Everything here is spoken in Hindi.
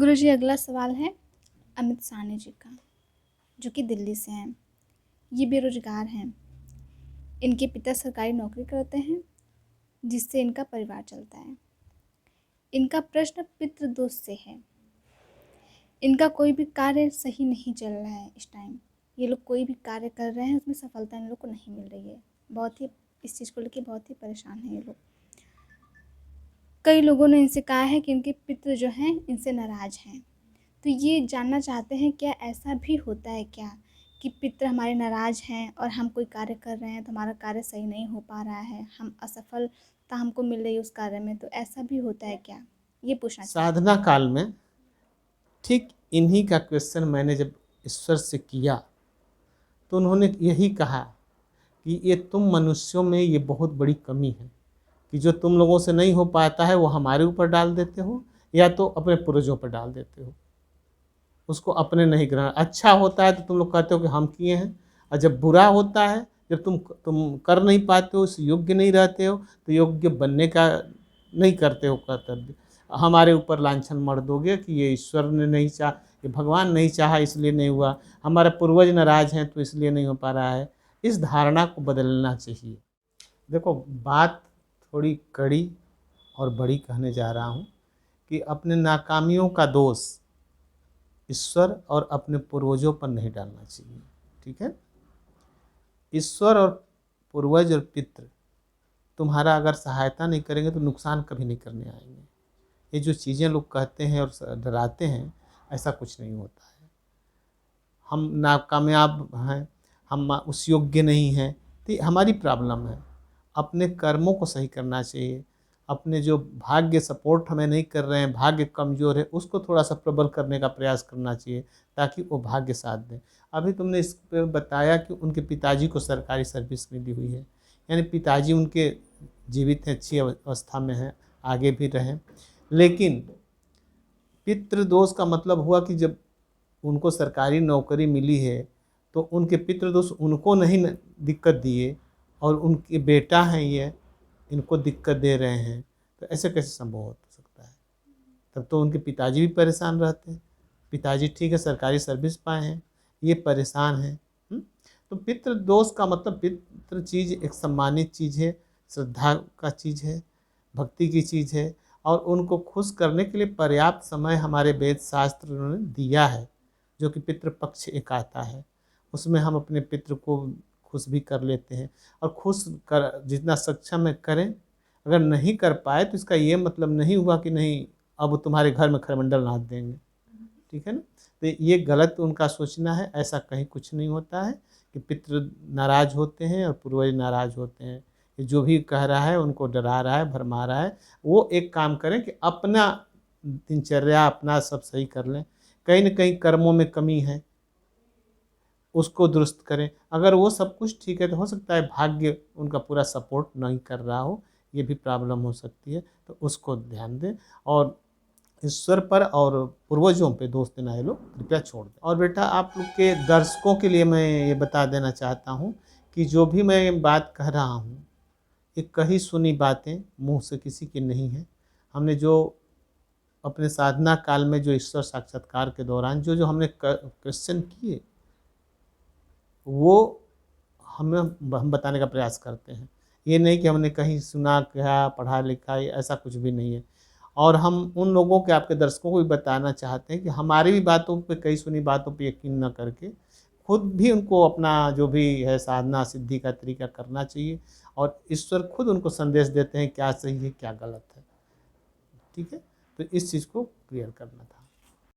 गुरुजी, अगला सवाल है अमित साहनी जी का, जो कि दिल्ली से हैं। ये बेरोजगार हैं। इनके पिता सरकारी नौकरी करते हैं, जिससे इनका परिवार चलता है। इनका प्रश्न पितृदोष से है। इनका कोई भी कार्य सही नहीं चल रहा है इस टाइम। ये लोग कोई भी कार्य कर रहे हैं, उसमें सफलता इन लोग को नहीं मिल रही है। बहुत ही इस चीज़ को लेकर बहुत ही परेशान हैं ये लोग। कई लोगों ने इनसे कहा है कि इनके पितृ जो हैं इनसे नाराज़ हैं। तो ये जानना चाहते हैं, क्या ऐसा भी होता है क्या कि पितृ हमारे नाराज़ हैं और हम कोई कार्य कर रहे हैं तो हमारा कार्य सही नहीं हो पा रहा है, हम असफलता हमको मिल रही है उस कार्य में, तो ऐसा भी होता है क्या? ये पूछना चाहते हैं। साधना काल में ठीक इन्हीं का क्वेश्चन मैंने जब ईश्वर से किया तो उन्होंने यही कहा कि ये तुम मनुष्यों में ये बहुत बड़ी कमी है कि जो तुम लोगों से नहीं हो पाता है वो हमारे ऊपर डाल देते हो या तो अपने पूर्वजों पर डाल देते हो, उसको अपने नहीं ग्रहण। अच्छा होता है तो तुम लोग कहते हो कि हम किए हैं, और जब बुरा होता है, जब तुम कर नहीं पाते हो, उस योग्य नहीं रहते हो, तो योग्य बनने का नहीं करते हो कर्तव्य, हमारे ऊपर लांछन मढ़ दोगे कि ये ईश्वर ने नहीं चाहा, ये भगवान नहीं चाहा इसलिए नहीं हुआ, हमारे पूर्वज नाराज हैं तो इसलिए नहीं हो पा रहा है। इस धारणा को बदलना चाहिए। देखो, बात थोड़ी कड़ी और बड़ी कहने जा रहा हूँ कि अपने नाकामियों का दोष ईश्वर और अपने पूर्वजों पर नहीं डालना चाहिए। ठीक है, ईश्वर और पूर्वज और पितृ तुम्हारा अगर सहायता नहीं करेंगे तो नुकसान कभी नहीं करने आएंगे। ये जो चीज़ें लोग कहते हैं और डराते हैं, ऐसा कुछ नहीं होता है। हम नाकामयाब हैं, हम उस योग्य नहीं हैं, तो ये हमारी प्रॉब्लम है। अपने कर्मों को सही करना चाहिए। अपने जो भाग्य सपोर्ट हमें नहीं कर रहे हैं, भाग्य कमज़ोर है, उसको थोड़ा सा प्रबल करने का प्रयास करना चाहिए ताकि वो भाग्य साथ दें। अभी तुमने इस पे बताया कि उनके पिताजी को सरकारी सर्विस मिली हुई है, यानी पिताजी उनके जीवित हैं, अच्छी अवस्था में हैं, आगे भी रहें। लेकिन पितृदोष का मतलब हुआ कि जब उनको सरकारी नौकरी मिली है तो उनके पितृदोष उनको नहीं दिक्कत दिए और उनके बेटा हैं ये, इनको दिक्कत दे रहे हैं, तो ऐसे कैसे संभव हो सकता है? तब तो उनके पिताजी भी परेशान रहते हैं। पिताजी ठीक है सरकारी सर्विस पाए हैं, ये परेशान हैं। तो पितृ दोष का मतलब, पितृ चीज़ एक सम्मानित चीज़ है, श्रद्धा का चीज़ है, भक्ति की चीज़ है, और उनको खुश करने के लिए पर्याप्त समय हमारे वेद शास्त्र उन्होंने दिया है, जो कि पितृपक्ष एक आता है, उसमें हम अपने पितृ को खुश भी कर लेते हैं। और खुश कर जितना सक्षम है करें, अगर नहीं कर पाए तो इसका ये मतलब नहीं हुआ कि नहीं अब तुम्हारे घर में खरमंडल नाच देंगे। ठीक है ना, तो ये गलत उनका सोचना है। ऐसा कहीं कुछ नहीं होता है कि पितृ नाराज होते हैं और पूर्वज नाराज होते हैं। ये जो भी कह रहा है उनको डरा रहा है, भरमा रहा है। वो एक काम करें कि अपना दिनचर्या अपना सब सही कर लें। कहीं न कहीं कर्मों में कमी है, उसको दुरुस्त करें। अगर वो सब कुछ ठीक है तो हो सकता है भाग्य उनका पूरा सपोर्ट नहीं कर रहा हो, ये भी प्रॉब्लम हो सकती है, तो उसको ध्यान दें और ईश्वर पर और पूर्वजों पे दोष देना ये लोग कृपया छोड़ दें। और बेटा, आप लोग के दर्शकों के लिए मैं ये बता देना चाहता हूँ कि जो भी मैं बात कह रहा हूँ, ये कही सुनी बातें मुँह से किसी की नहीं है। हमने जो अपने साधना काल में जो ईश्वर साक्षात्कार के दौरान जो हमने क्वेश्चन किए, वो हम बताने का प्रयास करते हैं। ये नहीं कि हमने कहीं सुना, कहा, पढ़ा लिखा, ऐसा कुछ भी नहीं है। और हम उन लोगों के, आपके दर्शकों को भी बताना चाहते हैं कि हमारी भी बातों पे, कई सुनी बातों पे यकीन न करके खुद भी उनको अपना जो भी है साधना सिद्धि का तरीका करना चाहिए, और ईश्वर खुद उनको संदेश देते हैं क्या सही है क्या गलत है। ठीक है, तो इस चीज़ को क्लियर करना था।